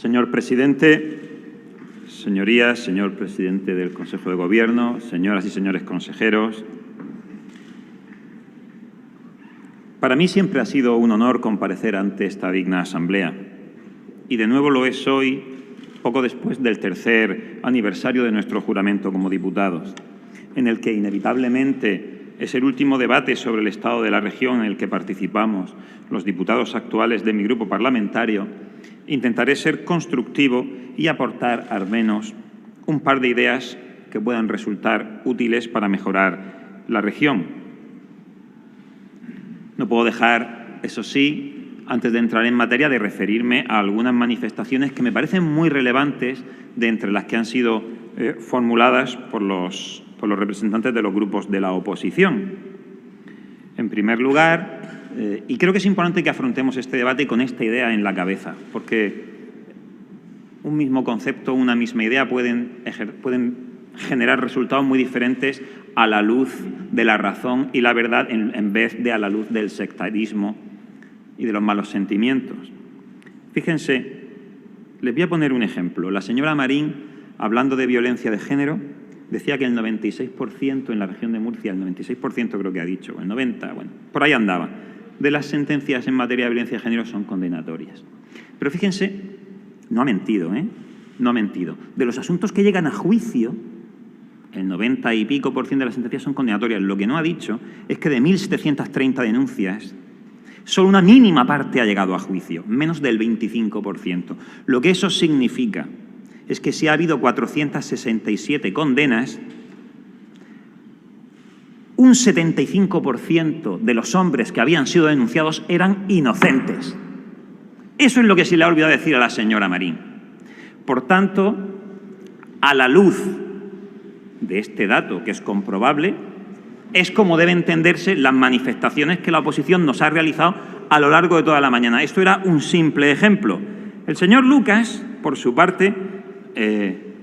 Señor presidente, señorías, señor presidente del Consejo de Gobierno, señoras y señores consejeros, para mí siempre ha sido un honor comparecer ante esta digna asamblea y de nuevo lo es hoy, poco después del tercer aniversario de nuestro juramento como diputados, en el que inevitablemente es el último debate sobre el estado de la región en el que participamos los diputados actuales de mi grupo parlamentario. Intentaré ser constructivo y aportar al menos un par de ideas que puedan resultar útiles para mejorar la región. No puedo dejar, eso sí, antes de entrar en materia, de referirme a algunas manifestaciones que me parecen muy relevantes de entre las que han sido formuladas por los representantes de los grupos de la oposición. En primer lugar, y creo que es importante que afrontemos este debate con esta idea en la cabeza, porque un mismo concepto, una misma idea pueden generar resultados muy diferentes a la luz de la razón y la verdad en vez de a la luz del sectarismo y de los malos sentimientos. Fíjense, les voy a poner un ejemplo. La señora Marín, hablando de violencia de género, decía que el 96% en la región de Murcia, el 96% creo que ha dicho, el 90%, bueno, por ahí andaba, de las sentencias en materia de violencia de género son condenatorias. Pero fíjense, no ha mentido, ¿eh? No ha mentido. De los asuntos que llegan a juicio, el 90 y pico % de las sentencias son condenatorias. Lo que no ha dicho es que de 1.730 denuncias, solo una mínima parte ha llegado a juicio, menos del 25%. Lo que eso significa es que si ha habido 467 condenas, un 75% de los hombres que habían sido denunciados eran inocentes. Eso es lo que se le ha olvidado decir a la señora Marín. Por tanto, a la luz de este dato, que es comprobable, es como deben entenderse las manifestaciones que la oposición nos ha realizado a lo largo de toda la mañana. Esto era un simple ejemplo. El señor Lucas, por su parte,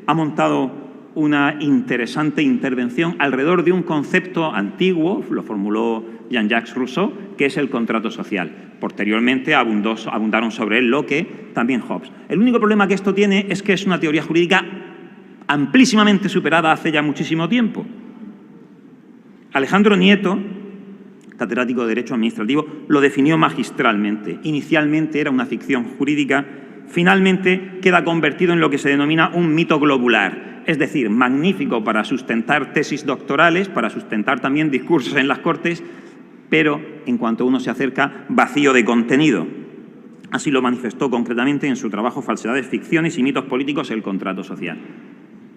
ha montado una interesante intervención alrededor de un concepto antiguo, lo formuló Jean-Jacques Rousseau, que es el contrato social. Posteriormente abundaron sobre él Locke, también Hobbes. El único problema que esto tiene es que es una teoría jurídica amplísimamente superada hace ya muchísimo tiempo. Alejandro Nieto, catedrático de Derecho Administrativo, lo definió magistralmente. Inicialmente era una ficción jurídica, finalmente queda convertido en lo que se denomina un mito globular, es decir, magnífico para sustentar tesis doctorales, para sustentar también discursos en las Cortes, pero en cuanto uno se acerca, vacío de contenido. Así lo manifestó concretamente en su trabajo Falsedades, ficciones y mitos políticos, el contrato social.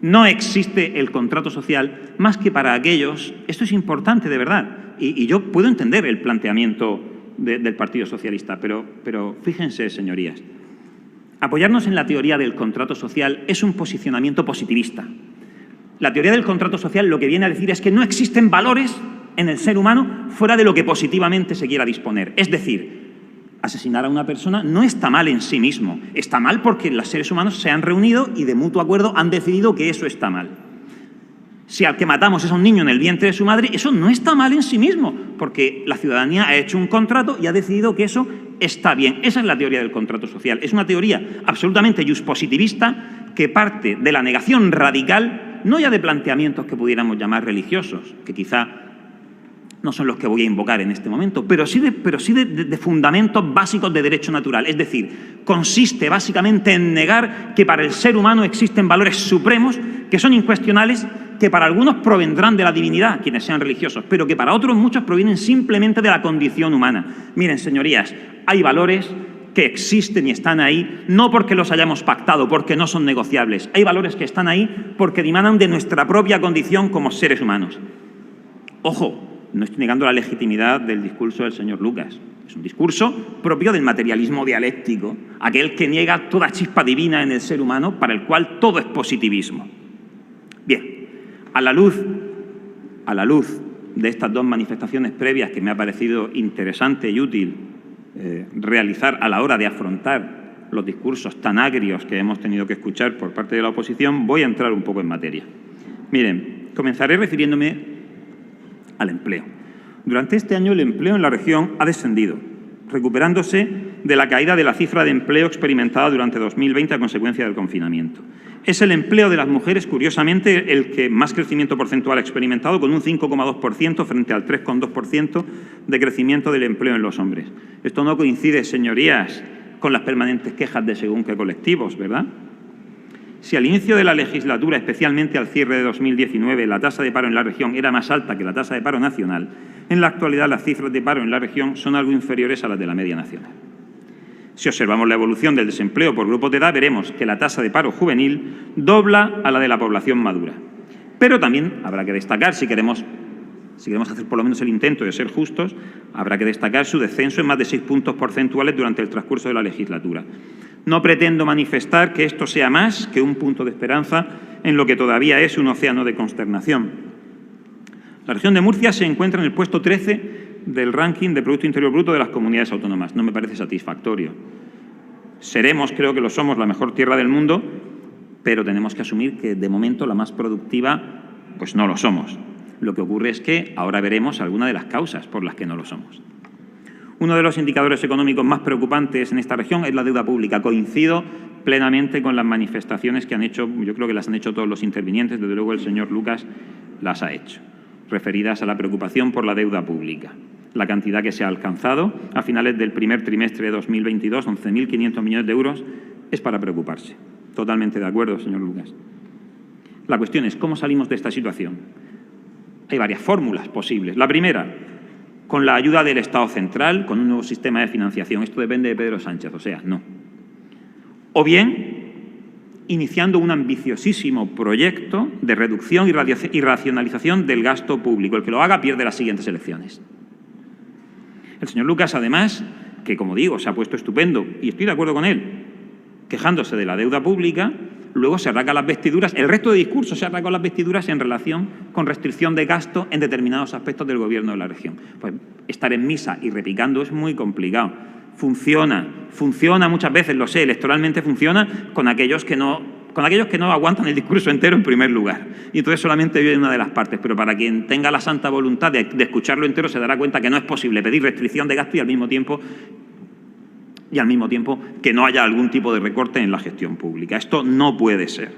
No existe el contrato social más que para aquellos, esto es importante de verdad, y yo puedo entender el planteamiento del Partido Socialista, pero fíjense, señorías, apoyarnos en la teoría del contrato social es un posicionamiento positivista. La teoría del contrato social lo que viene a decir es que no existen valores en el ser humano fuera de lo que positivamente se quiera disponer. Es decir, asesinar a una persona no está mal en sí mismo. Está mal porque los seres humanos se han reunido y de mutuo acuerdo han decidido que eso está mal. Si al que matamos es a un niño en el vientre de su madre, eso no está mal en sí mismo, porque la ciudadanía ha hecho un contrato y ha decidido que eso está bien. Esa es la teoría del contrato social. Es una teoría absolutamente juspositivista que parte de la negación radical, no ya de planteamientos que pudiéramos llamar religiosos, que quizá no son los que voy a invocar en este momento, pero sí de fundamentos básicos de derecho natural. Es decir, consiste básicamente en negar que para el ser humano existen valores supremos que son incuestionables, que para algunos provendrán de la divinidad, quienes sean religiosos, pero que para otros muchos provienen simplemente de la condición humana. Miren, señorías, hay valores que existen y están ahí, no porque los hayamos pactado, porque no son negociables. Hay valores que están ahí porque dimanan de nuestra propia condición como seres humanos. Ojo, no estoy negando la legitimidad del discurso del señor Lucas. Es un discurso propio del materialismo dialéctico, aquel que niega toda chispa divina en el ser humano, para el cual todo es positivismo. Bien, a la luz de estas dos manifestaciones previas que me ha parecido interesante y útil realizar a la hora de afrontar los discursos tan agrios que hemos tenido que escuchar por parte de la oposición, voy a entrar un poco en materia. Miren, comenzaré refiriéndome al empleo. Durante este año el empleo en la región ha descendido, recuperándose de la caída de la cifra de empleo experimentada durante 2020 a consecuencia del confinamiento. Es el empleo de las mujeres, curiosamente, el que más crecimiento porcentual ha experimentado, con un 5,2% frente al 3,2% de crecimiento del empleo en los hombres. Esto no coincide, señorías, con las permanentes quejas de según qué colectivos, ¿verdad? Si al inicio de la legislatura, especialmente al cierre de 2019, la tasa de paro en la región era más alta que la tasa de paro nacional, en la actualidad las cifras de paro en la región son algo inferiores a las de la media nacional. Si observamos la evolución del desempleo por grupos de edad, veremos que la tasa de paro juvenil dobla a la de la población madura. Pero también habrá que destacar, si queremos hacer por lo menos el intento de ser justos, habrá que destacar su descenso en más de 6 puntos porcentuales durante el transcurso de la legislatura. No pretendo manifestar que esto sea más que un punto de esperanza en lo que todavía es un océano de consternación. La región de Murcia se encuentra en el puesto 13 del ranking de Producto Interior Bruto de las comunidades autónomas. No me parece satisfactorio. Seremos, creo que lo somos, la mejor tierra del mundo, pero tenemos que asumir que de momento la más productiva, pues no lo somos. Lo que ocurre es que ahora veremos algunas de las causas por las que no lo somos. Uno de los indicadores económicos más preocupantes en esta región es la deuda pública. Coincido plenamente con las manifestaciones que han hecho, yo creo que las han hecho todos los intervinientes, desde luego el señor Lucas las ha hecho, referidas a la preocupación por la deuda pública. La cantidad que se ha alcanzado a finales del primer trimestre de 2022, 11.500 millones de euros, es para preocuparse. Totalmente de acuerdo, señor Lucas. La cuestión es, ¿cómo salimos de esta situación? Hay varias fórmulas posibles. La primera, con la ayuda del Estado central, con un nuevo sistema de financiación. Esto depende de Pedro Sánchez, o sea, no. O bien, iniciando un ambiciosísimo proyecto de reducción y racionalización del gasto público. El que lo haga pierde las siguientes elecciones. El señor Lucas, además, que como digo, se ha puesto estupendo, y estoy de acuerdo con él, quejándose de la deuda pública, luego se arranca las vestiduras, el resto de discursos se arranca las vestiduras en relación con restricción de gasto en determinados aspectos del gobierno de la región. Pues estar en misa y repicando es muy complicado. Funciona muchas veces, lo sé, electoralmente funciona con aquellos que no aguantan el discurso entero en primer lugar. Y entonces solamente oye una de las partes, pero para quien tenga la santa voluntad de escucharlo entero se dará cuenta que no es posible pedir restricción de gasto y al mismo tiempo que no haya algún tipo de recorte en la gestión pública. Esto no puede ser.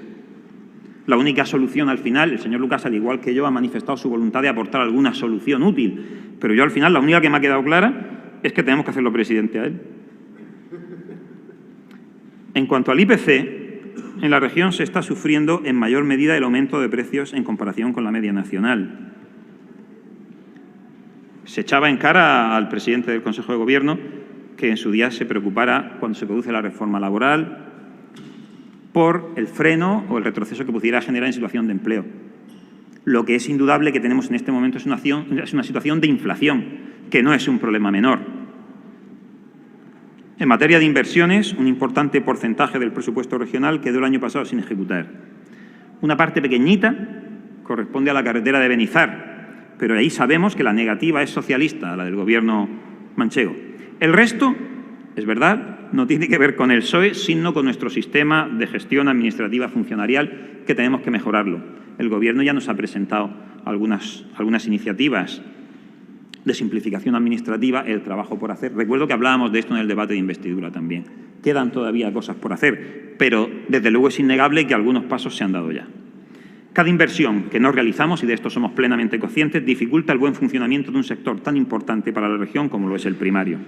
La única solución al final, el señor Lucas, al igual que yo, ha manifestado su voluntad de aportar alguna solución útil, pero yo al final la única que me ha quedado clara es que tenemos que hacerlo presidente a él. En cuanto al IPC, en la región se está sufriendo en mayor medida el aumento de precios en comparación con la media nacional. Se echaba en cara al presidente del Consejo de Gobierno que en su día se preocupara, cuando se produce la reforma laboral, por el freno o el retroceso que pudiera generar en situación de empleo. Lo que es indudable que tenemos en este momento es una situación de inflación, que no es un problema menor. En materia de inversiones, un importante porcentaje del presupuesto regional quedó el año pasado sin ejecutar. Una parte pequeñita corresponde a la carretera de Benizar, pero ahí sabemos que la negativa es socialista, la del gobierno manchego. El resto, es verdad, no tiene que ver con el PSOE, sino con nuestro sistema de gestión administrativa funcionarial, que tenemos que mejorarlo. El Gobierno ya nos ha presentado algunas iniciativas de simplificación administrativa, el trabajo por hacer. Recuerdo que hablábamos de esto en el debate de investidura también. Quedan todavía cosas por hacer, pero desde luego es innegable que algunos pasos se han dado ya. Cada inversión que no realizamos, y de esto somos plenamente conscientes, dificulta el buen funcionamiento de un sector tan importante para la región como lo es el primario.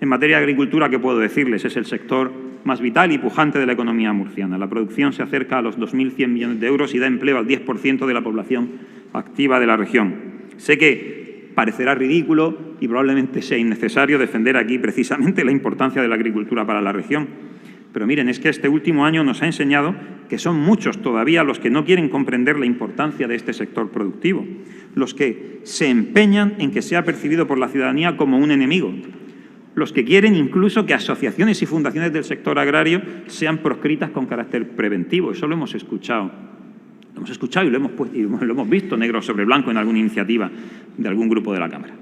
En materia de agricultura, ¿qué puedo decirles? Es el sector más vital y pujante de la economía murciana. La producción se acerca a los 2.100 millones de euros y da empleo al 10% de la población activa de la región. Sé que parecerá ridículo y probablemente sea innecesario defender aquí precisamente la importancia de la agricultura para la región. Pero miren, es que este último año nos ha enseñado que son muchos todavía los que no quieren comprender la importancia de este sector productivo, los que se empeñan en que sea percibido por la ciudadanía como un enemigo, los que quieren incluso que asociaciones y fundaciones del sector agrario sean proscritas con carácter preventivo. Eso lo hemos escuchado. Lo hemos escuchado y lo hemos visto negro sobre blanco en alguna iniciativa de algún grupo de la Cámara.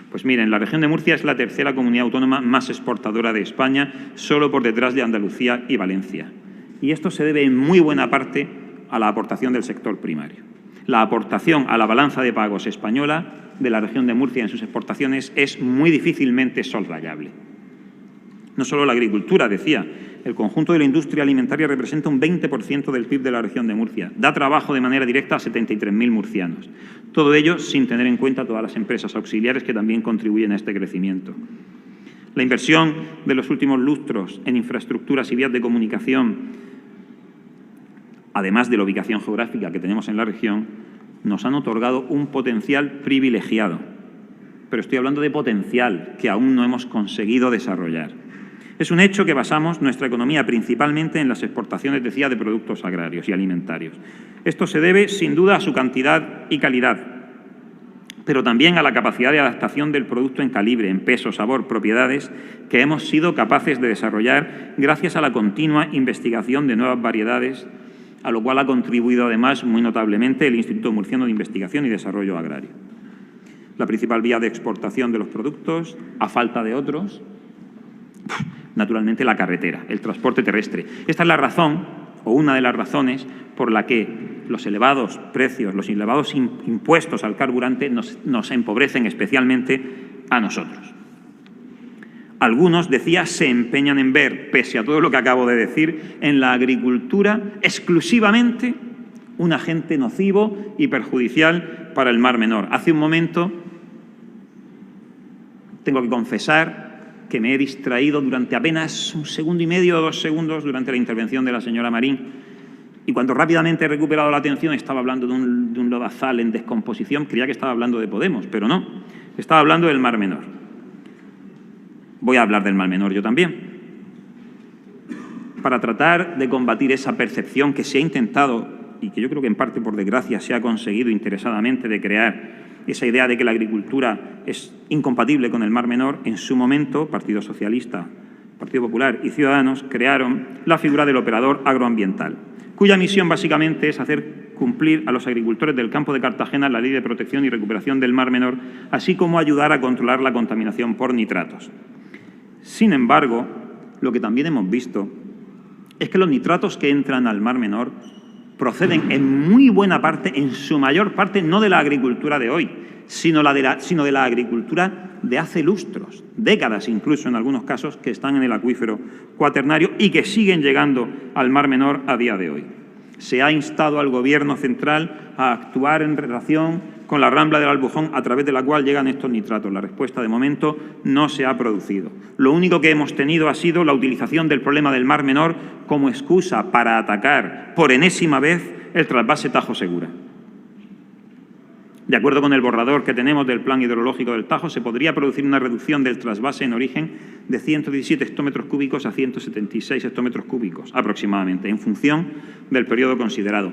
Pues miren, la región de Murcia es la tercera comunidad autónoma más exportadora de España, solo por detrás de Andalucía y Valencia. Y esto se debe en muy buena parte a la aportación del sector primario. La aportación a la balanza de pagos española de la región de Murcia en sus exportaciones es muy difícilmente soslayable. No solo la agricultura, decía, el conjunto de la industria alimentaria representa un 20% del PIB de la región de Murcia. Da trabajo de manera directa a 73.000 murcianos. Todo ello sin tener en cuenta todas las empresas auxiliares que también contribuyen a este crecimiento. La inversión de los últimos lustros en infraestructuras y vías de comunicación, además de la ubicación geográfica que tenemos en la región, nos han otorgado un potencial privilegiado. Pero estoy hablando de potencial que aún no hemos conseguido desarrollar. Es un hecho que basamos nuestra economía principalmente en las exportaciones, decía, de productos agrarios y alimentarios. Esto se debe, sin duda, a su cantidad y calidad, pero también a la capacidad de adaptación del producto en calibre, en peso, sabor, propiedades, que hemos sido capaces de desarrollar gracias a la continua investigación de nuevas variedades, a lo cual ha contribuido además muy notablemente el Instituto Murciano de Investigación y Desarrollo Agrario. La principal vía de exportación de los productos, a falta de otros, naturalmente la carretera, el transporte terrestre. Esta es la razón, o una de las razones, por la que los elevados precios, los elevados impuestos al carburante nos empobrecen especialmente a nosotros. Algunos, decía, se empeñan en ver, pese a todo lo que acabo de decir, en la agricultura exclusivamente un agente nocivo y perjudicial para el Mar Menor. Hace un momento, tengo que confesar que me he distraído durante apenas 1,5 segundos o 2 segundos durante la intervención de la señora Marín, y cuando rápidamente he recuperado la atención estaba hablando de un lodazal en descomposición. Creía que estaba hablando de Podemos, pero no, estaba hablando del Mar Menor. Voy a hablar del Mar Menor yo también. Para tratar de combatir esa percepción que se ha intentado, y que yo creo que en parte por desgracia se ha conseguido interesadamente, de crear esa idea de que la agricultura es incompatible con el Mar Menor, en su momento Partido Socialista, Partido Popular y Ciudadanos crearon la figura del operador agroambiental, cuya misión básicamente es hacer cumplir a los agricultores del campo de Cartagena la Ley de Protección y Recuperación del Mar Menor, así como ayudar a controlar la contaminación por nitratos. Sin embargo, lo que también hemos visto es que los nitratos que entran al Mar Menor proceden en muy buena parte, en su mayor parte, no de la agricultura de hoy, sino de la agricultura de hace lustros, décadas incluso en algunos casos, que están en el acuífero cuaternario y que siguen llegando al Mar Menor a día de hoy. Se ha instado al Gobierno central a actuar en relación con la rambla del Albujón, a través de la cual llegan estos nitratos. La respuesta, de momento, no se ha producido. Lo único que hemos tenido ha sido la utilización del problema del Mar Menor como excusa para atacar, por enésima vez, el trasvase Tajo Segura. De acuerdo con el borrador que tenemos del Plan Hidrológico del Tajo, se podría producir una reducción del trasvase en origen de 117 hectómetros cúbicos a 176 hectómetros cúbicos, aproximadamente, en función del periodo considerado.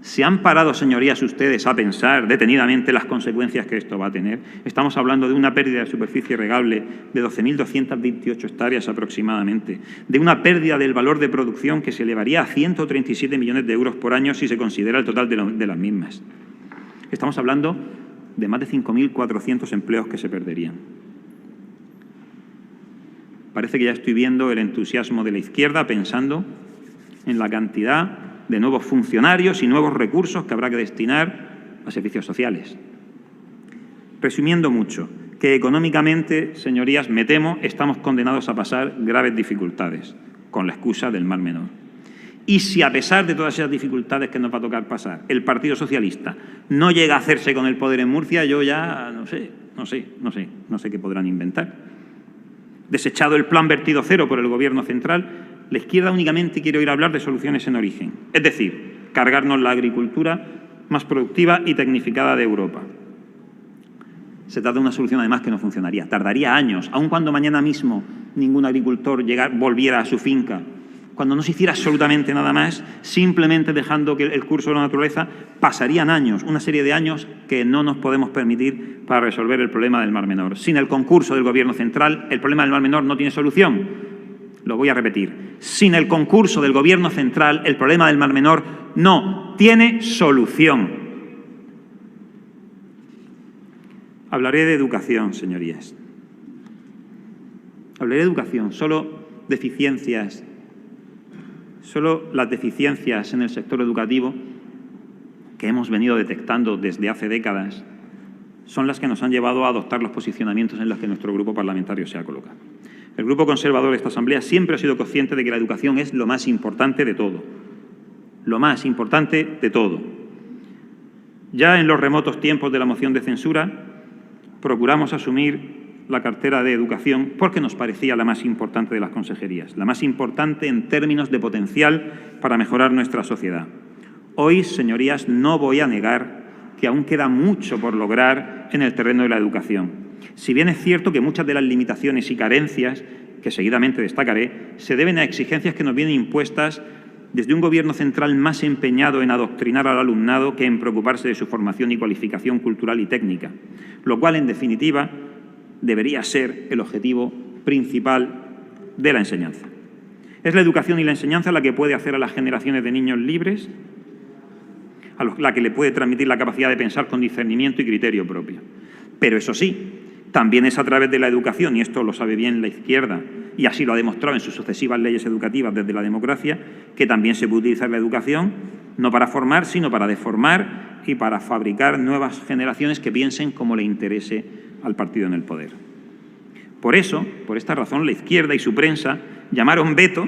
¿Se han parado, señorías, ustedes a pensar detenidamente las consecuencias que esto va a tener? Estamos hablando de una pérdida de superficie regable de 12.228 hectáreas aproximadamente, de una pérdida del valor de producción que se elevaría a 137 millones de euros por año si se considera el total de las mismas. Estamos hablando de más de 5.400 empleos que se perderían. Parece que ya estoy viendo el entusiasmo de la izquierda pensando en la cantidad de nuevos funcionarios y nuevos recursos que habrá que destinar a servicios sociales. Resumiendo mucho, que económicamente, señorías, me temo, estamos condenados a pasar graves dificultades, con la excusa del Mar Menor. Y si a pesar de todas esas dificultades que nos va a tocar pasar, el Partido Socialista no llega a hacerse con el poder en Murcia, yo ya no sé qué podrán inventar. Desechado el plan vertido cero por el Gobierno central, la izquierda únicamente quiere oír hablar de soluciones en origen, es decir, cargarnos la agricultura más productiva y tecnificada de Europa. Se trata de una solución además que no funcionaría, tardaría años, aun cuando mañana mismo ningún agricultor volviera a su finca, cuando no se hiciera absolutamente nada más, simplemente dejando que el curso de la naturaleza, pasarían años, una serie de años que no nos podemos permitir para resolver el problema del Mar Menor. Sin el concurso del Gobierno central, el problema del Mar Menor no tiene solución. Lo voy a repetir. Sin el concurso del Gobierno central, el problema del Mar Menor no tiene solución. Hablaré de educación, señorías. Hablaré de educación, solo las deficiencias en el sector educativo que hemos venido detectando desde hace décadas son las que nos han llevado a adoptar los posicionamientos en los que nuestro grupo parlamentario se ha colocado. El Grupo Conservador de esta Asamblea siempre ha sido consciente de que la educación es lo más importante de todo. Lo más importante de todo. Ya en los remotos tiempos de la moción de censura, procuramos asumir la cartera de Educación porque nos parecía la más importante de las consejerías, la más importante en términos de potencial para mejorar nuestra sociedad. Hoy, señorías, no voy a negar que aún queda mucho por lograr en el terreno de la educación. Si bien es cierto que muchas de las limitaciones y carencias, que seguidamente destacaré, se deben a exigencias que nos vienen impuestas desde un Gobierno central más empeñado en adoctrinar al alumnado que en preocuparse de su formación y cualificación cultural y técnica, lo cual, en definitiva, debería ser el objetivo principal de la enseñanza. Es la educación y la enseñanza la que puede hacer a las generaciones de niños libres, la que le puede transmitir la capacidad de pensar con discernimiento y criterio propio. Pero eso sí, también es a través de la educación, y esto lo sabe bien la izquierda, y así lo ha demostrado en sus sucesivas leyes educativas desde la democracia, que también se puede utilizar la educación no para formar, sino para deformar y para fabricar nuevas generaciones que piensen como le interese al partido en el poder. Por eso, por esta razón, la izquierda y su prensa llamaron veto,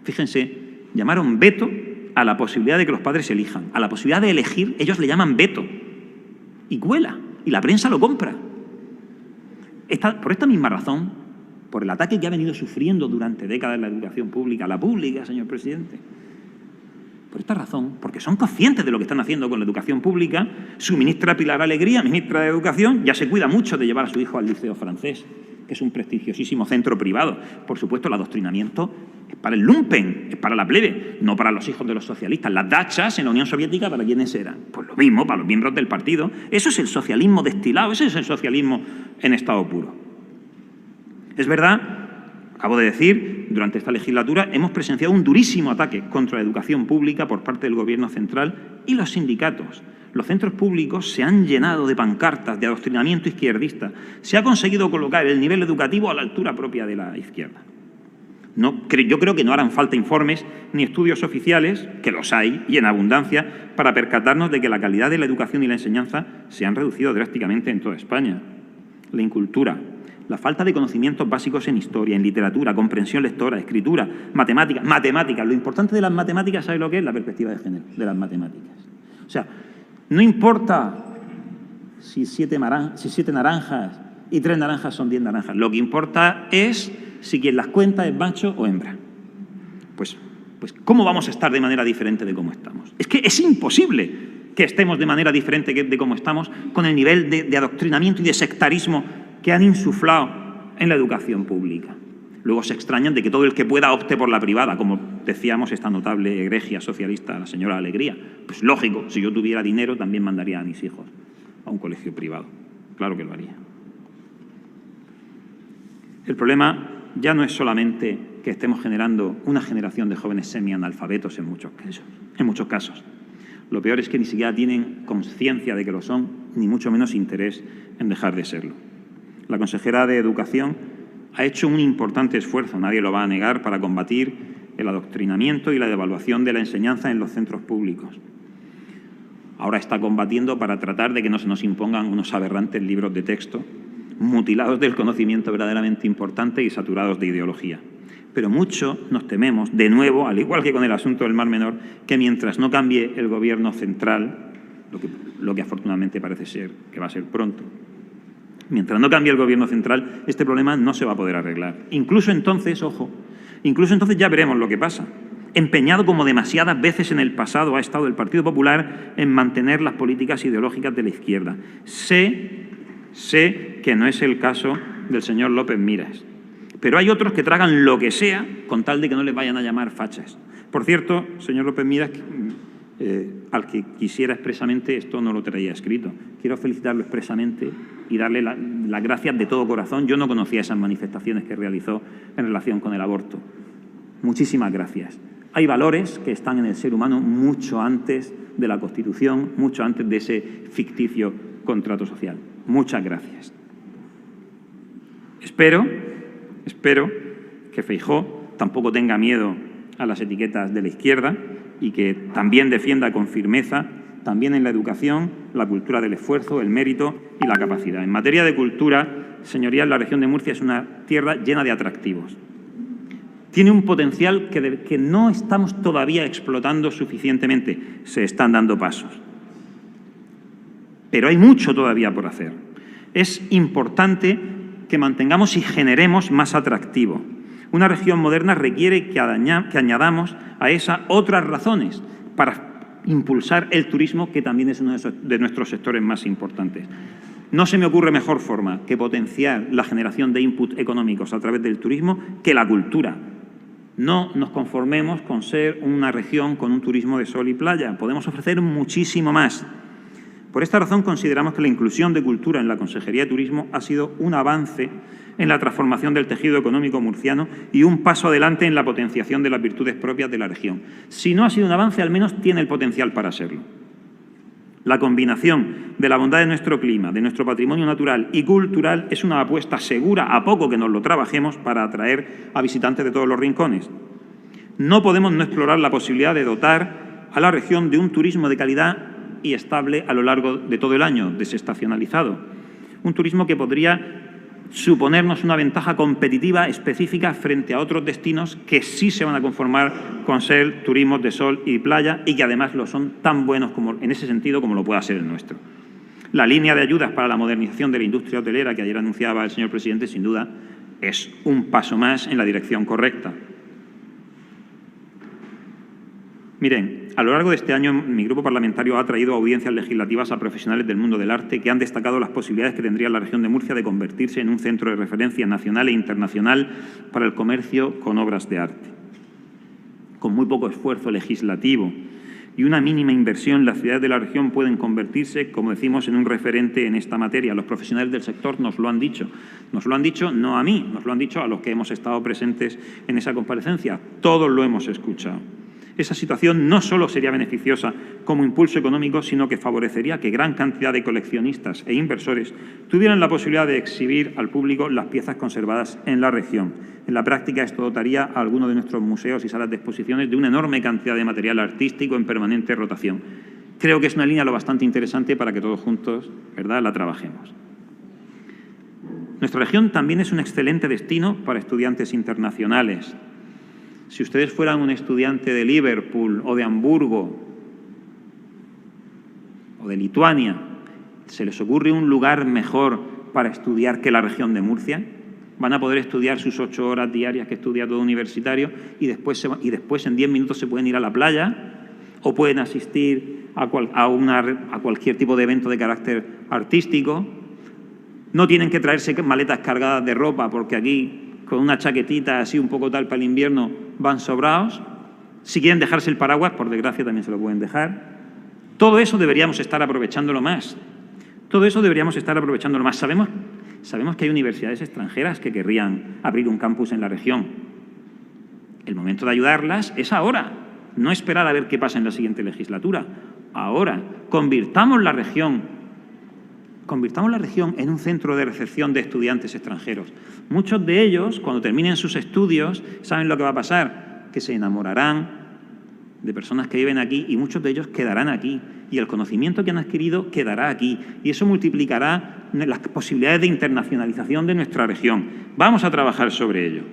fíjense, llamaron veto a la posibilidad de que los padres elijan, a la posibilidad de elegir, ellos le llaman veto, y cuela, y la prensa lo compra. Por esta misma razón, por el ataque que ha venido sufriendo durante décadas la educación pública, la pública, señor presidente, por esta razón, porque son conscientes de lo que están haciendo con la educación pública, su ministra Pilar Alegría, ministra de Educación, ya se cuida mucho de llevar a su hijo al Liceo Francés, que es un prestigiosísimo centro privado. Por supuesto, el adoctrinamiento es para el lumpen, es para la plebe, no para los hijos de los socialistas. Las dachas en la Unión Soviética, ¿para quiénes eran? Pues lo mismo, para los miembros del partido. Eso es el socialismo destilado, ese es el socialismo en estado puro. Es verdad, acabo de decir, durante esta legislatura hemos presenciado un durísimo ataque contra la educación pública por parte del Gobierno central y los sindicatos. Los centros públicos se han llenado de pancartas de adoctrinamiento izquierdista. Se ha conseguido colocar el nivel educativo a la altura propia de la izquierda. Yo creo que no harán falta informes ni estudios oficiales, que los hay y en abundancia, para percatarnos de que la calidad de la educación y la enseñanza se han reducido drásticamente en toda España. La incultura, la falta de conocimientos básicos en historia, en literatura, comprensión lectora, escritura, matemáticas. Lo importante de las matemáticas, ¿sabe lo que es? La perspectiva de género de las matemáticas. O sea, no importa si 7 naranjas y 3 naranjas son 10 naranjas. Lo que importa es si quien las cuenta es macho o hembra. Pues ¿cómo vamos a estar de manera diferente de cómo estamos? Es que es imposible que estemos de manera diferente de cómo estamos con el nivel de adoctrinamiento y de sectarismo que han insuflado en la educación pública. Luego se extrañan de que todo el que pueda opte por la privada, como decíamos esta notable egregia socialista, la señora Alegría. Pues lógico, si yo tuviera dinero también mandaría a mis hijos a un colegio privado. Claro que lo haría. El problema ya no es solamente que estemos generando una generación de jóvenes semianalfabetos en muchos casos. Lo peor es que ni siquiera tienen conciencia de que lo son, ni mucho menos interés en dejar de serlo. La consejera de Educación ha hecho un importante esfuerzo, nadie lo va a negar, para combatir el adoctrinamiento y la devaluación de la enseñanza en los centros públicos. Ahora está combatiendo para tratar de que no se nos impongan unos aberrantes libros de texto, mutilados del conocimiento verdaderamente importante y saturados de ideología. Pero mucho nos tememos, de nuevo, al igual que con el asunto del Mar Menor, que mientras no cambie el Gobierno central, lo que afortunadamente parece ser que va a ser pronto, mientras no cambie el Gobierno central, este problema no se va a poder arreglar. Incluso entonces, ojo, ya veremos lo que pasa. Empeñado como demasiadas veces en el pasado ha estado el Partido Popular en mantener las políticas ideológicas de la izquierda. Sé que no es el caso del señor López Miras, pero hay otros que tragan lo que sea con tal de que no les vayan a llamar fachas. Por cierto, señor López Miras, al que quisiera expresamente, esto no lo traía escrito, quiero felicitarlo expresamente y darle las gracias de todo corazón. Yo no conocía esas manifestaciones que realizó en relación con el aborto. Muchísimas gracias. Hay valores que están en el ser humano mucho antes de la Constitución, mucho antes de ese ficticio contrato social. Muchas gracias. Espero que Feijóo tampoco tenga miedo a las etiquetas de la izquierda y que también defienda con firmeza también en la educación, la cultura del esfuerzo, el mérito y la capacidad. En materia de cultura, señorías, la región de Murcia es una tierra llena de atractivos. Tiene un potencial que no estamos todavía explotando suficientemente. Se están dando pasos. Pero hay mucho todavía por hacer. Es importante que mantengamos y generemos más atractivo. Una región moderna requiere que añadamos a esa otras razones para impulsar el turismo, que también es uno de nuestros sectores más importantes. No se me ocurre mejor forma que potenciar la generación de inputs económicos a través del turismo que la cultura. No nos conformemos con ser una región con un turismo de sol y playa. Podemos ofrecer muchísimo más. Por esta razón consideramos que la inclusión de cultura en la Consejería de Turismo ha sido un avance en la transformación del tejido económico murciano y un paso adelante en la potenciación de las virtudes propias de la región. Si no ha sido un avance, al menos tiene el potencial para serlo. La combinación de la bondad de nuestro clima, de nuestro patrimonio natural y cultural es una apuesta segura, a poco que nos lo trabajemos, para atraer a visitantes de todos los rincones. No podemos no explorar la posibilidad de dotar a la región de un turismo de calidad y estable a lo largo de todo el año, desestacionalizado. Un turismo que podría suponernos una ventaja competitiva específica frente a otros destinos que sí se van a conformar con ser turismos de sol y playa y que además lo son tan buenos como, en ese sentido, como lo pueda ser el nuestro. La línea de ayudas para la modernización de la industria hotelera que ayer anunciaba el señor presidente, sin duda, es un paso más en la dirección correcta. Miren, a lo largo de este año mi grupo parlamentario ha traído audiencias legislativas a profesionales del mundo del arte que han destacado las posibilidades que tendría la región de Murcia de convertirse en un centro de referencia nacional e internacional para el comercio con obras de arte. Con muy poco esfuerzo legislativo y una mínima inversión, las ciudades de la región pueden convertirse, como decimos, en un referente en esta materia. Los profesionales del sector nos lo han dicho. Nos lo han dicho no a mí, nos lo han dicho a los que hemos estado presentes en esa comparecencia. Todos lo hemos escuchado. Esa situación no solo sería beneficiosa como impulso económico, sino que favorecería que gran cantidad de coleccionistas e inversores tuvieran la posibilidad de exhibir al público las piezas conservadas en la región. En la práctica, esto dotaría a algunos de nuestros museos y salas de exposiciones de una enorme cantidad de material artístico en permanente rotación. Creo que es una línea lo bastante interesante para que todos juntos, ¿verdad?, la trabajemos. Nuestra región también es un excelente destino para estudiantes internacionales. Si ustedes fueran un estudiante de Liverpool o de Hamburgo o de Lituania, ¿se les ocurre un lugar mejor para estudiar que la región de Murcia? Van a poder estudiar sus 8 horas diarias que estudia todo universitario y después en 10 minutos se pueden ir a la playa o pueden asistir a cualquier tipo de evento de carácter artístico. No tienen que traerse maletas cargadas de ropa porque aquí, con una chaquetita así un poco tal para el invierno, van sobrados. Si quieren dejarse el paraguas, por desgracia también se lo pueden dejar. Todo eso deberíamos estar aprovechándolo más. Todo eso deberíamos estar aprovechándolo más. Sabemos que hay universidades extranjeras que querrían abrir un campus en la región. El momento de ayudarlas es ahora, no esperar a ver qué pasa en la siguiente legislatura. Ahora, convirtamos la región en un centro de recepción de estudiantes extranjeros. Muchos de ellos, cuando terminen sus estudios, ¿saben lo que va a pasar? Que se enamorarán de personas que viven aquí y muchos de ellos quedarán aquí. Y el conocimiento que han adquirido quedará aquí. Y eso multiplicará las posibilidades de internacionalización de nuestra región. Vamos a trabajar sobre ello.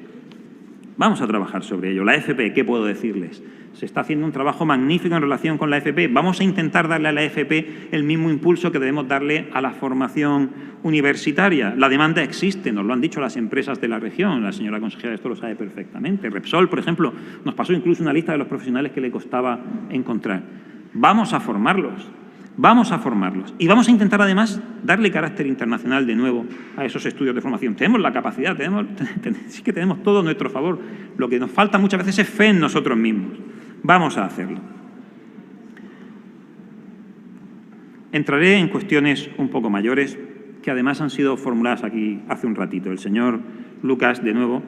Vamos a trabajar sobre ello. La FP, ¿qué puedo decirles? Se está haciendo un trabajo magnífico en relación con la FP. Vamos a intentar darle a la FP el mismo impulso que debemos darle a la formación universitaria. La demanda existe, nos lo han dicho las empresas de la región. La señora consejera esto lo sabe perfectamente. Repsol, por ejemplo, nos pasó incluso una lista de los profesionales que le costaba encontrar. Vamos a formarlos. Vamos a formarlos y vamos a intentar además darle carácter internacional de nuevo a esos estudios de formación. Tenemos la capacidad, sí que tenemos todo a nuestro favor. Lo que nos falta muchas veces es fe en nosotros mismos. Vamos a hacerlo. Entraré en cuestiones un poco mayores que además han sido formuladas aquí hace un ratito. El señor Lucas, de nuevo,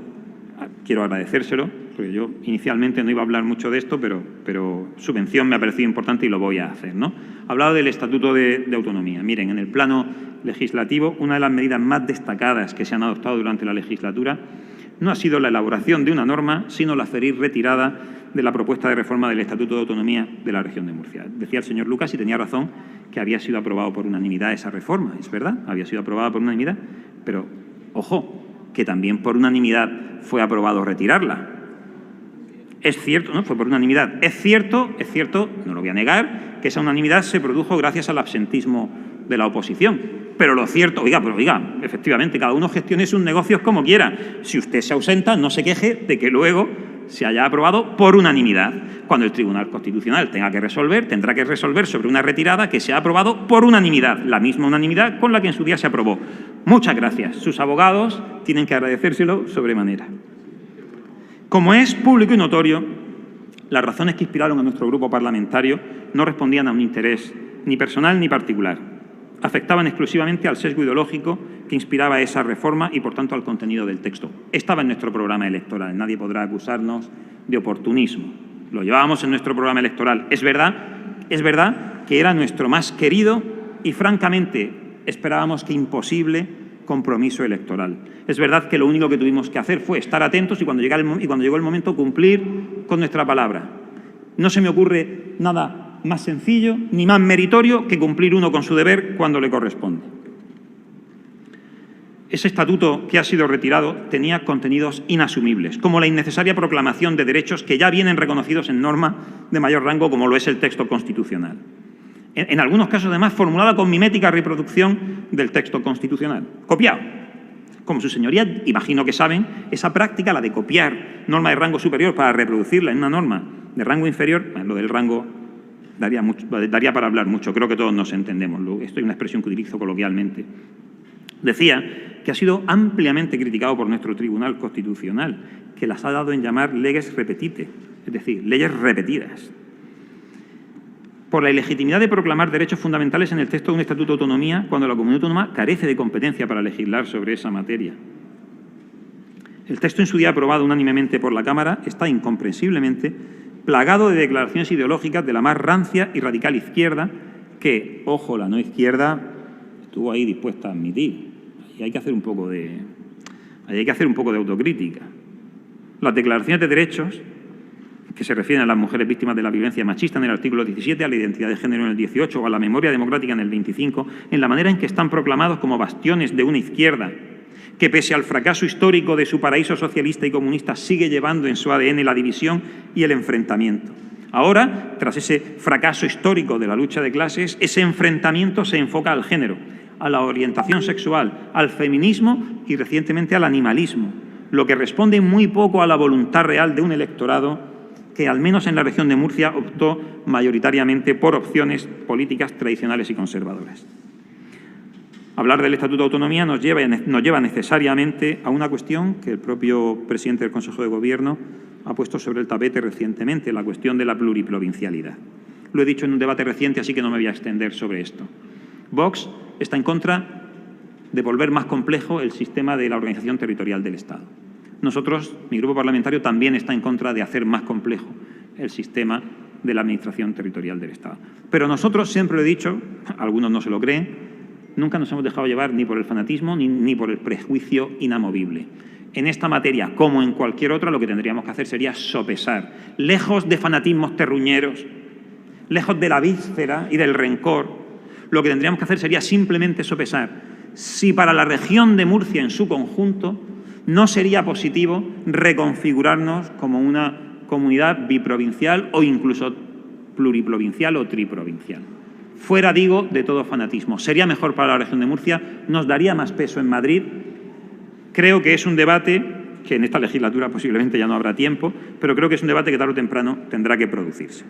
quiero agradecérselo, porque yo inicialmente no iba a hablar mucho de esto, pero su mención me ha parecido importante y lo voy a hacer, ¿no? Ha hablado del Estatuto de Autonomía. Miren, en el plano legislativo, una de las medidas más destacadas que se han adoptado durante la legislatura no ha sido la elaboración de una norma, sino la feliz retirada de la propuesta de reforma del Estatuto de Autonomía de la Región de Murcia. Decía el señor Lucas, y tenía razón, que había sido aprobado por unanimidad esa reforma. Es verdad, había sido aprobada por unanimidad, pero, ojo, que también por unanimidad fue aprobado retirarla. Es cierto, ¿no? Fue por unanimidad. Es cierto, no lo voy a negar, que esa unanimidad se produjo gracias al absentismo de la oposición. Pero lo cierto, oiga, efectivamente, cada uno gestione sus negocios como quiera. Si usted se ausenta, no se queje de que luego se haya aprobado por unanimidad. Cuando el Tribunal Constitucional tenga que resolver, tendrá que resolver sobre una retirada que se ha aprobado por unanimidad, la misma unanimidad con la que en su día se aprobó. Muchas gracias. Sus abogados tienen que agradecérselo sobremanera. Como es público y notorio, las razones que inspiraron a nuestro grupo parlamentario no respondían a un interés ni personal ni particular. Afectaban exclusivamente al sesgo ideológico que inspiraba esa reforma y, por tanto, al contenido del texto. Estaba en nuestro programa electoral. Nadie podrá acusarnos de oportunismo. Lo llevábamos en nuestro programa electoral. Es verdad que era nuestro más querido y, francamente, esperábamos que imposible compromiso electoral. Es verdad que lo único que tuvimos que hacer fue estar atentos y cuando llegó el momento cumplir con nuestra palabra. No se me ocurre nada más sencillo ni más meritorio que cumplir uno con su deber cuando le corresponde. Ese estatuto que ha sido retirado tenía contenidos inasumibles, como la innecesaria proclamación de derechos que ya vienen reconocidos en norma de mayor rango, como lo es el texto constitucional. En algunos casos, además, formulada con mimética reproducción del texto constitucional, copiado. Como sus señorías, imagino que saben, esa práctica, la de copiar norma de rango superior para reproducirla en una norma de rango inferior, lo del rango daría para hablar mucho, creo que todos nos entendemos. Esto es una expresión que utilizo coloquialmente. Decía que ha sido ampliamente criticado por nuestro Tribunal Constitucional, que las ha dado en llamar leges repetite, es decir, leyes repetidas, por la ilegitimidad de proclamar derechos fundamentales en el texto de un Estatuto de Autonomía cuando la comunidad autónoma carece de competencia para legislar sobre esa materia. El texto en su día aprobado unánimemente por la Cámara está incomprensiblemente plagado de declaraciones ideológicas de la más rancia y radical izquierda que, ojo, la no izquierda estuvo ahí dispuesta a admitir. Y hay que hacer un poco de autocrítica. Las declaraciones de derechos que se refieren a las mujeres víctimas de la violencia machista en el artículo 17, a la identidad de género en el 18 o a la memoria democrática en el 25, en la manera en que están proclamados como bastiones de una izquierda que, pese al fracaso histórico de su paraíso socialista y comunista, sigue llevando en su ADN la división y el enfrentamiento. Ahora, tras ese fracaso histórico de la lucha de clases, ese enfrentamiento se enfoca al género, a la orientación sexual, al feminismo y recientemente al animalismo, lo que responde muy poco a la voluntad real de un electorado que, al menos en la región de Murcia, optó mayoritariamente por opciones políticas tradicionales y conservadoras. Hablar del Estatuto de Autonomía nos lleva necesariamente a una cuestión que el propio presidente del Consejo de Gobierno ha puesto sobre el tapete recientemente, la cuestión de la pluriprovincialidad. Lo he dicho en un debate reciente, así que no me voy a extender sobre esto. Vox está en contra de volver más complejo el sistema de la organización territorial del Estado. Nosotros, mi grupo parlamentario, también está en contra de hacer más complejo el sistema de la administración territorial del Estado. Pero nosotros, siempre lo he dicho, algunos no se lo creen, nunca nos hemos dejado llevar ni por el fanatismo ni por el prejuicio inamovible. En esta materia, como en cualquier otra, lo que tendríamos que hacer sería sopesar, lejos de fanatismos terruñeros, lejos de la víscera y del rencor, lo que tendríamos que hacer sería simplemente sopesar si para la región de Murcia en su conjunto no sería positivo reconfigurarnos como una comunidad biprovincial o incluso pluriprovincial o triprovincial. Fuera, digo, de todo fanatismo. Sería mejor para la región de Murcia, nos daría más peso en Madrid. Creo que es un debate que en esta legislatura posiblemente ya no habrá tiempo, pero creo que es un debate que tarde o temprano tendrá que producirse.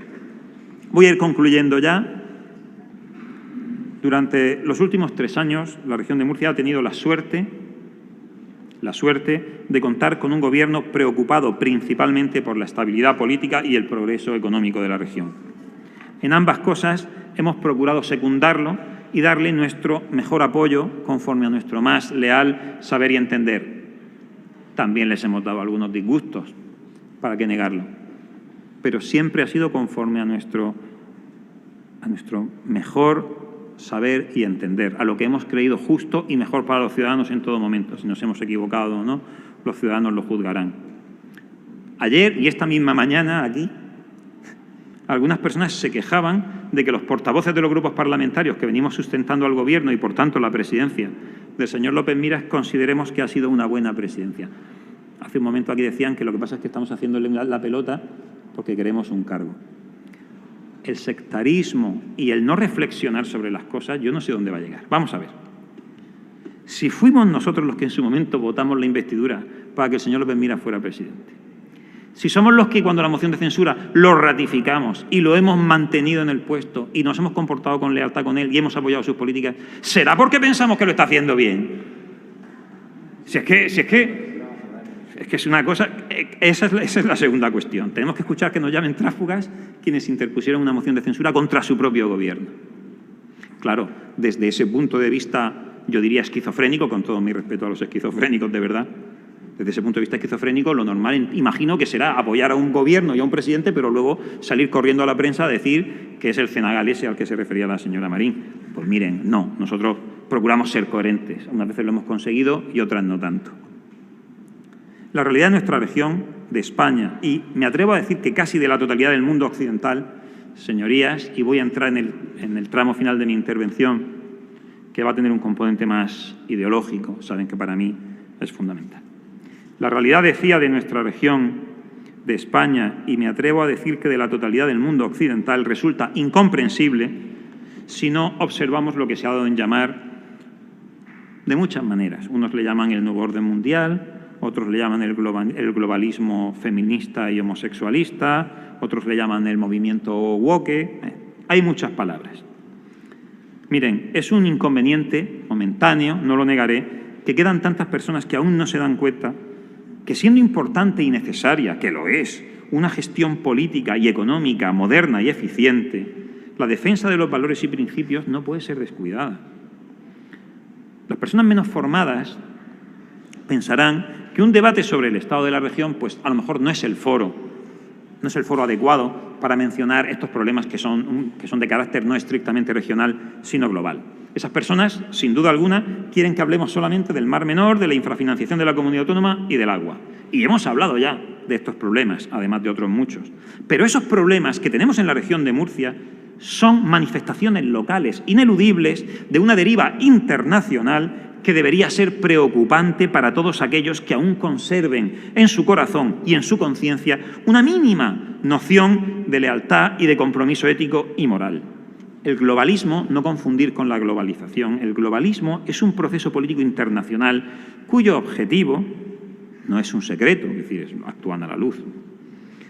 Voy a ir concluyendo ya. Durante los últimos 3 años, la región de Murcia ha tenido la suerte de contar con un gobierno preocupado principalmente por la estabilidad política y el progreso económico de la región. En ambas cosas hemos procurado secundarlo y darle nuestro mejor apoyo conforme a nuestro más leal saber y entender. También les hemos dado algunos disgustos, ¿para qué negarlo? Pero siempre ha sido conforme a nuestro mejor saber y entender, a lo que hemos creído justo y mejor para los ciudadanos en todo momento. Si nos hemos equivocado o no, los ciudadanos lo juzgarán. Ayer y esta misma mañana aquí, algunas personas se quejaban de que los portavoces de los grupos parlamentarios que venimos sustentando al Gobierno y, por tanto, la presidencia del señor López Miras, consideremos que ha sido una buena presidencia. Hace un momento aquí decían que lo que pasa es que estamos haciéndole la pelota porque queremos un cargo. El sectarismo y el no reflexionar sobre las cosas, yo no sé dónde va a llegar. Vamos a ver. Si fuimos nosotros los que en su momento votamos la investidura para que el señor López Miras fuera presidente, si somos los que cuando la moción de censura lo ratificamos y lo hemos mantenido en el puesto y nos hemos comportado con lealtad con él y hemos apoyado sus políticas, ¿será porque pensamos que lo está haciendo bien? Si es que es una cosa... Esa es la segunda cuestión. Tenemos que escuchar que nos llamen tráfugas quienes interpusieron una moción de censura contra su propio Gobierno. Claro, desde ese punto de vista, yo diría esquizofrénico, con todo mi respeto a los esquizofrénicos, de verdad. Desde ese punto de vista esquizofrénico, lo normal, imagino que será apoyar a un Gobierno y a un presidente, pero luego salir corriendo a la prensa a decir que es el cenagal ese al que se refería la señora Marín. Pues miren, no, nosotros procuramos ser coherentes. Unas veces lo hemos conseguido y otras no tanto. La realidad de nuestra región, de España, y me atrevo a decir que casi de la totalidad del mundo occidental, señorías, y voy a entrar en el tramo final de mi intervención, que va a tener un componente más ideológico, saben que para mí es fundamental. La realidad, decía, de nuestra región, de España, y me atrevo a decir que de la totalidad del mundo occidental, resulta incomprensible si no observamos lo que se ha dado en llamar de muchas maneras. Unos le llaman el nuevo orden mundial, otros le llaman el globalismo feminista y homosexualista, otros le llaman el movimiento woke. Hay muchas palabras. Miren, es un inconveniente momentáneo, no lo negaré, que quedan tantas personas que aún no se dan cuenta que, siendo importante y necesaria, que lo es, una gestión política y económica moderna y eficiente, la defensa de los valores y principios no puede ser descuidada. Las personas menos formadas pensarán que un debate sobre el estado de la región, pues a lo mejor no es el foro adecuado para mencionar estos problemas que son de carácter no estrictamente regional, sino global. Esas personas, sin duda alguna, quieren que hablemos solamente del Mar Menor, de la infrafinanciación de la comunidad autónoma y del agua. Y hemos hablado ya de estos problemas, además de otros muchos. Pero esos problemas que tenemos en la región de Murcia son manifestaciones locales ineludibles de una deriva internacional que debería ser preocupante para todos aquellos que aún conserven en su corazón y en su conciencia una mínima noción de lealtad y de compromiso ético y moral. El globalismo, no confundir con la globalización, el globalismo es un proceso político internacional cuyo objetivo no es un secreto, es decir, actúan a la luz.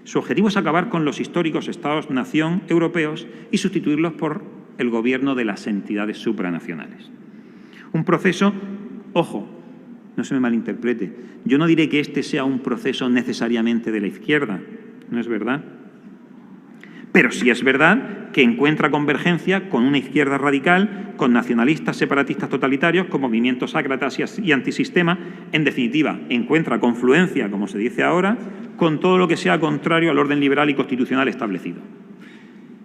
Su objetivo es acabar con los históricos Estados-nación europeos y sustituirlos por el gobierno de las entidades supranacionales. Un proceso, ojo, no se me malinterprete, yo no diré que este sea un proceso necesariamente de la izquierda, ¿no es verdad? Pero sí es verdad que encuentra convergencia con una izquierda radical, con nacionalistas separatistas totalitarios, con movimientos ácratas y antisistema. En definitiva, encuentra confluencia, como se dice ahora, con todo lo que sea contrario al orden liberal y constitucional establecido.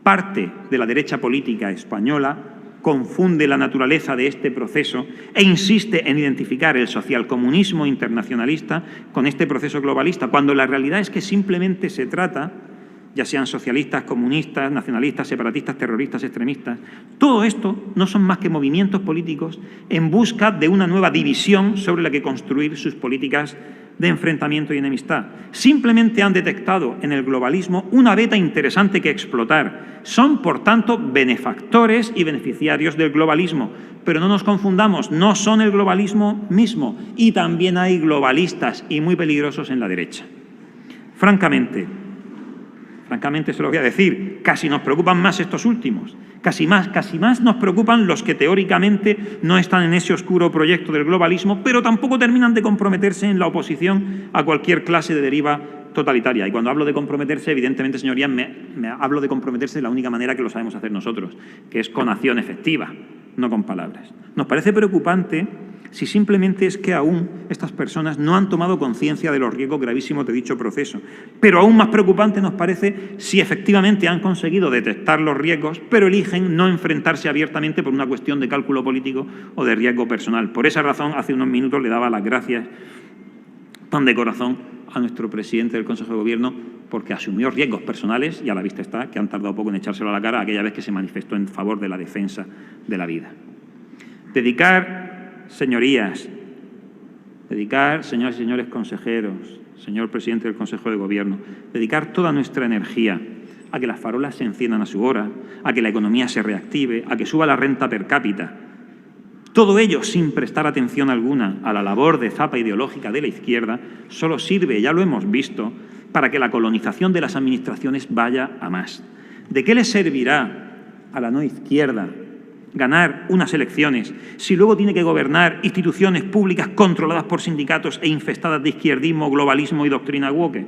Parte de la derecha política española confunde la naturaleza de este proceso e insiste en identificar el socialcomunismo internacionalista con este proceso globalista, cuando la realidad es que simplemente se trata, ya sean socialistas, comunistas, nacionalistas, separatistas, terroristas, extremistas, todo esto no son más que movimientos políticos en busca de una nueva división sobre la que construir sus políticas de enfrentamiento y enemistad. Simplemente han detectado en el globalismo una beta interesante que explotar. Son, por tanto, benefactores y beneficiarios del globalismo. Pero no nos confundamos, no son el globalismo mismo. Y también hay globalistas y muy peligrosos en la derecha. Francamente se lo voy a decir, casi nos preocupan más estos últimos. Casi más nos preocupan los que teóricamente no están en ese oscuro proyecto del globalismo, pero tampoco terminan de comprometerse en la oposición a cualquier clase de deriva totalitaria. Y cuando hablo de comprometerse, evidentemente, señorías, hablo de comprometerse de la única manera que lo sabemos hacer nosotros, que es con acción efectiva, no con palabras. Nos parece preocupante si simplemente es que aún estas personas no han tomado conciencia de los riesgos gravísimos de dicho proceso. Pero aún más preocupante nos parece si efectivamente han conseguido detectar los riesgos, pero eligen no enfrentarse abiertamente por una cuestión de cálculo político o de riesgo personal. Por esa razón, hace unos minutos le daba las gracias pan de corazón a nuestro presidente del Consejo de Gobierno porque asumió riesgos personales y a la vista está que han tardado poco en echárselo a la cara aquella vez que se manifestó en favor de la defensa de la vida. Señorías, señoras y señores consejeros, señor presidente del Consejo de Gobierno, dedicar toda nuestra energía a que las farolas se enciendan a su hora, a que la economía se reactive, a que suba la renta per cápita. Todo ello sin prestar atención alguna a la labor de zapa ideológica de la izquierda solo sirve, ya lo hemos visto, para que la colonización de las administraciones vaya a más. ¿De qué le servirá a la no izquierda ganar unas elecciones si luego tiene que gobernar instituciones públicas controladas por sindicatos e infestadas de izquierdismo, globalismo y doctrina woke?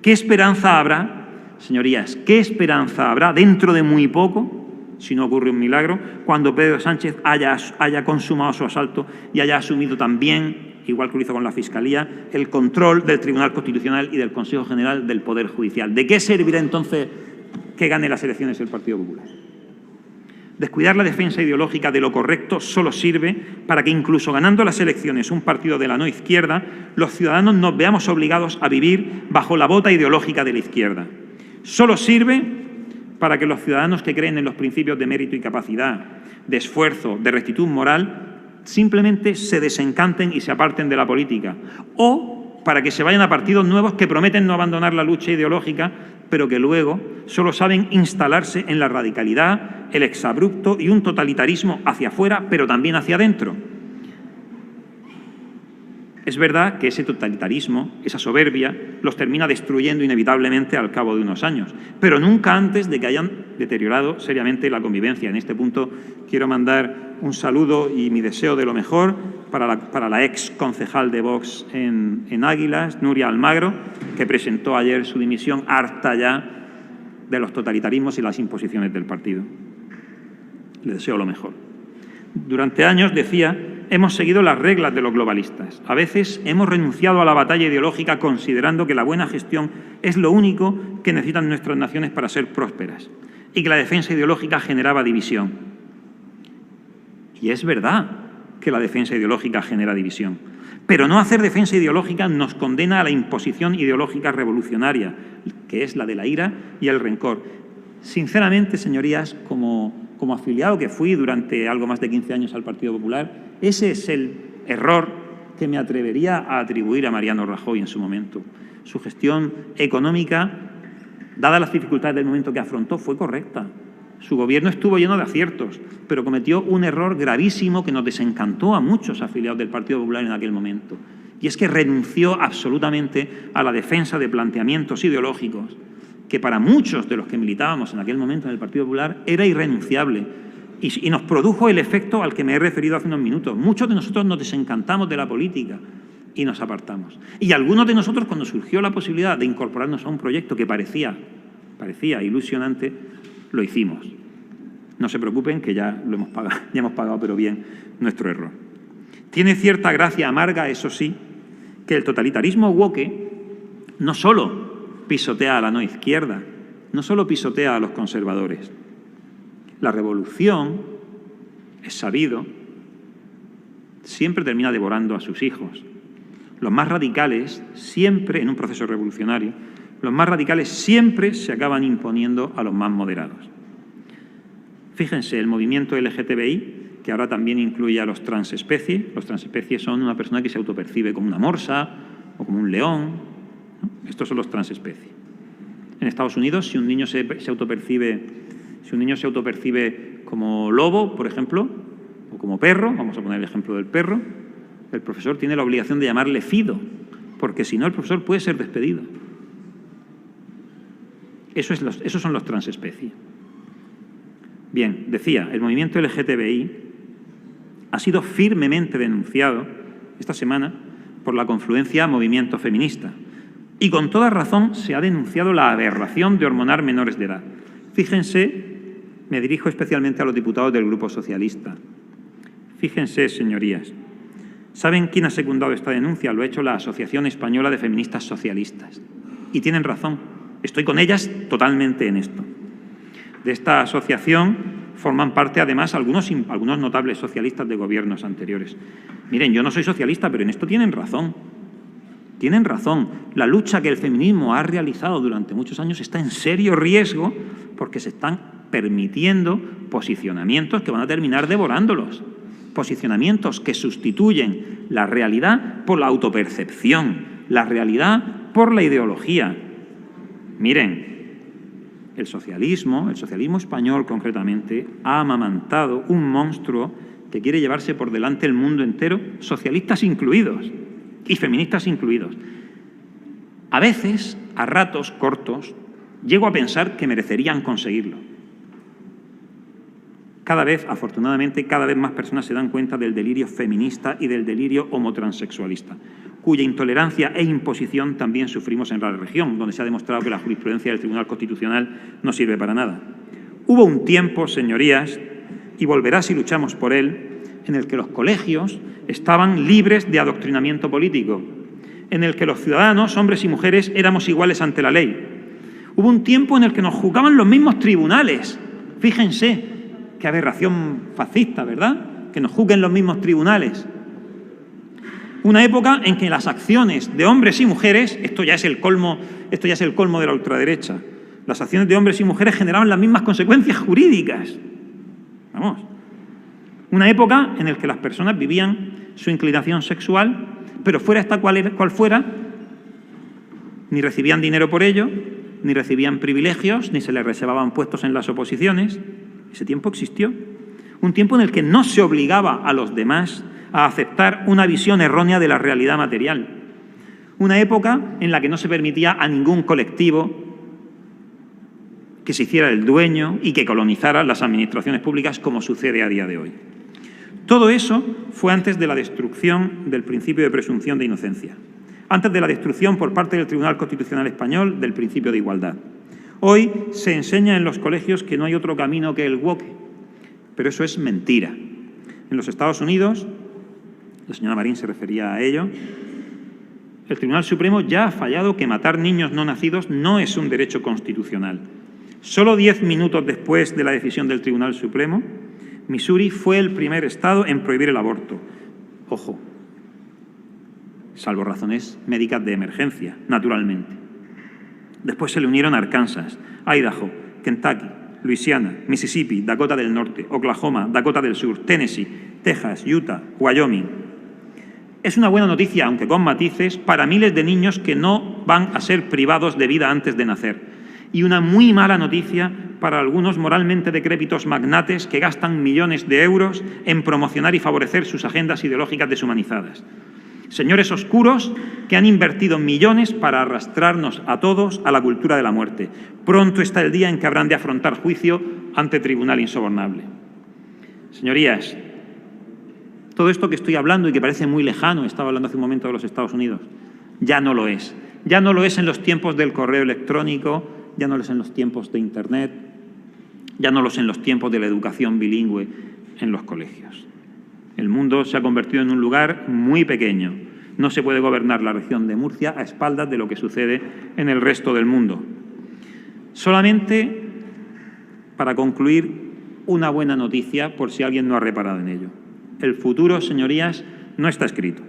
¿Qué esperanza habrá, señorías, qué esperanza habrá dentro de muy poco, si no ocurre un milagro, cuando Pedro Sánchez haya consumado su asalto y haya asumido también, igual que lo hizo con la Fiscalía, el control del Tribunal Constitucional y del Consejo General del Poder Judicial? ¿De qué servirá entonces que gane las elecciones el Partido Popular? Descuidar la defensa ideológica de lo correcto solo sirve para que, incluso ganando las elecciones un partido de la no izquierda, los ciudadanos nos veamos obligados a vivir bajo la bota ideológica de la izquierda. Solo sirve para que los ciudadanos que creen en los principios de mérito y capacidad, de esfuerzo, de rectitud moral, simplemente se desencanten y se aparten de la política, o para que se vayan a partidos nuevos que prometen no abandonar la lucha ideológica, pero que luego solo saben instalarse en la radicalidad, el exabrupto y un totalitarismo hacia afuera, pero también hacia adentro. Es verdad que ese totalitarismo, esa soberbia, los termina destruyendo inevitablemente al cabo de unos años, pero nunca antes de que hayan deteriorado seriamente la convivencia. En este punto quiero mandar un saludo y mi deseo de lo mejor para la ex concejal de Vox en Águilas, Nuria Almagro, que presentó ayer su dimisión harta ya de los totalitarismos y las imposiciones del partido. Le deseo lo mejor. Durante años, decía, hemos seguido las reglas de los globalistas. A veces hemos renunciado a la batalla ideológica considerando que la buena gestión es lo único que necesitan nuestras naciones para ser prósperas y que la defensa ideológica generaba división. Y es verdad que la defensa ideológica genera división, pero no hacer defensa ideológica nos condena a la imposición ideológica revolucionaria, que es la de la ira y el rencor. Sinceramente, señorías, como afiliado que fui durante algo más de 15 años al Partido Popular, ese es el error que me atrevería a atribuir a Mariano Rajoy en su momento. Su gestión económica, dadas las dificultades del momento que afrontó, fue correcta. Su gobierno estuvo lleno de aciertos, pero cometió un error gravísimo que nos desencantó a muchos afiliados del Partido Popular en aquel momento. Y es que renunció absolutamente a la defensa de planteamientos ideológicos que para muchos de los que militábamos en aquel momento en el Partido Popular era irrenunciable y nos produjo el efecto al que me he referido hace unos minutos. Muchos de nosotros nos desencantamos de la política y nos apartamos. Y algunos de nosotros, cuando surgió la posibilidad de incorporarnos a un proyecto que parecía ilusionante, lo hicimos. No se preocupen que ya hemos pagado pero bien nuestro error. Tiene cierta gracia amarga, eso sí, que el totalitarismo woke no solo pisotea a la no izquierda, no solo pisotea a los conservadores. La revolución, es sabido, siempre termina devorando a sus hijos. Los más radicales, siempre en un proceso revolucionario, los más radicales siempre se acaban imponiendo a los más moderados. Fíjense, el movimiento LGTBI, que ahora también incluye a los transespecies. Los transespecies son una persona que se autopercibe como una morsa o como un león, ¿no? Estos son los transespecies. En Estados Unidos, si un niño se autopercibe como lobo, por ejemplo, o como perro, vamos a poner el ejemplo del perro, el profesor tiene la obligación de llamarle Fido, porque si no el profesor puede ser despedido. Esos son los transespecies. Bien, decía, el movimiento LGTBI ha sido firmemente denunciado esta semana por la confluencia movimiento feminista. Y con toda razón se ha denunciado la aberración de hormonar menores de edad. Fíjense, me dirijo especialmente a los diputados del Grupo Socialista. Fíjense, señorías, ¿saben quién ha secundado esta denuncia? Lo ha hecho la Asociación Española de Feministas Socialistas. Y tienen razón, estoy con ellas totalmente en esto. De esta asociación forman parte además algunos notables socialistas de gobiernos anteriores. Miren, yo no soy socialista, pero en esto tienen razón. Tienen razón. La lucha que el feminismo ha realizado durante muchos años está en serio riesgo porque se están permitiendo posicionamientos que van a terminar devorándolos. Posicionamientos que sustituyen la realidad por la autopercepción, la realidad por la ideología. Miren, el socialismo español concretamente, ha amamantado un monstruo que quiere llevarse por delante el mundo entero, socialistas incluidos y feministas incluidos. A veces, a ratos cortos, llego a pensar que merecerían conseguirlo. Cada vez, afortunadamente, cada vez más personas se dan cuenta del delirio feminista y del delirio homotransexualista, cuya intolerancia e imposición también sufrimos en la región, donde se ha demostrado que la jurisprudencia del Tribunal Constitucional no sirve para nada. Hubo un tiempo, señorías, y volverá si luchamos por él, en el que los colegios estaban libres de adoctrinamiento político, en el que los ciudadanos, hombres y mujeres, éramos iguales ante la ley. Hubo un tiempo en el que nos juzgaban los mismos tribunales. Fíjense, qué aberración fascista, ¿verdad? Que nos juzguen los mismos tribunales. Una época en que las acciones de hombres y mujeres, esto ya es el colmo de la ultraderecha, las acciones de hombres y mujeres generaban las mismas consecuencias jurídicas. Vamos. Una época en la que las personas vivían su inclinación sexual, pero fuera esta cual fuera, ni recibían dinero por ello, ni recibían privilegios, ni se les reservaban puestos en las oposiciones. Ese tiempo existió. Un tiempo en el que no se obligaba a los demás a aceptar una visión errónea de la realidad material. Una época en la que no se permitía a ningún colectivo que se hiciera el dueño y que colonizara las administraciones públicas como sucede a día de hoy. Todo eso fue antes de la destrucción del principio de presunción de inocencia, antes de la destrucción por parte del Tribunal Constitucional Español del principio de igualdad. Hoy se enseña en los colegios que no hay otro camino que el woke, pero eso es mentira. En los Estados Unidos, la señora Marín se refería a ello, el Tribunal Supremo ya ha fallado que matar niños no nacidos no es un derecho constitucional. Solo 10 minutos después de la decisión del Tribunal Supremo, Missouri fue el primer estado en prohibir el aborto. Ojo, salvo razones médicas de emergencia, naturalmente. Después se le unieron Arkansas, Idaho, Kentucky, Luisiana, Mississippi, Dakota del Norte, Oklahoma, Dakota del Sur, Tennessee, Texas, Utah, Wyoming. Es una buena noticia, aunque con matices, para miles de niños que no van a ser privados de vida antes de nacer. Y una muy mala noticia para algunos moralmente decrépitos magnates que gastan millones de euros en promocionar y favorecer sus agendas ideológicas deshumanizadas. Señores oscuros que han invertido millones para arrastrarnos a todos a la cultura de la muerte. Pronto está el día en que habrán de afrontar juicio ante tribunal insobornable. Señorías, todo esto que estoy hablando y que parece muy lejano, estaba hablando hace un momento de los Estados Unidos, ya no lo es. Ya no lo es en los tiempos del correo electrónico, ya no lo es en los tiempos de Internet, ya no lo es en los tiempos de la educación bilingüe en los colegios. El mundo se ha convertido en un lugar muy pequeño. No se puede gobernar la región de Murcia a espaldas de lo que sucede en el resto del mundo. Solamente, para concluir, una buena noticia por si alguien no ha reparado en ello. El futuro, señorías, no está escrito.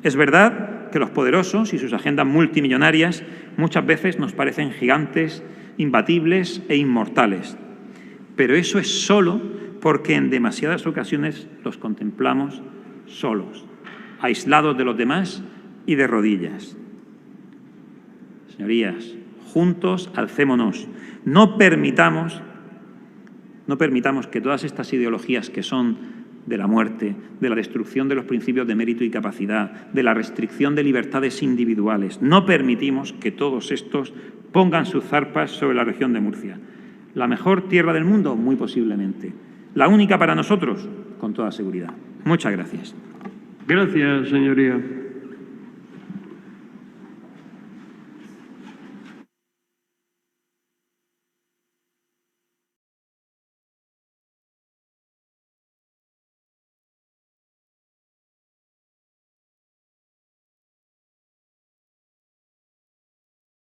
Es verdad que los poderosos y sus agendas multimillonarias muchas veces nos parecen gigantes, imbatibles e inmortales. Pero eso es solo porque en demasiadas ocasiones los contemplamos solos, aislados de los demás y de rodillas. Señorías, juntos alcémonos. No permitamos que todas estas ideologías que son de la muerte, de la destrucción de los principios de mérito y capacidad, de la restricción de libertades individuales, no permitimos que todos estos pongan sus zarpas sobre la región de Murcia. ¿La mejor tierra del mundo? Muy posiblemente. ¿La única para nosotros? Con toda seguridad. Muchas gracias. Gracias, señoría.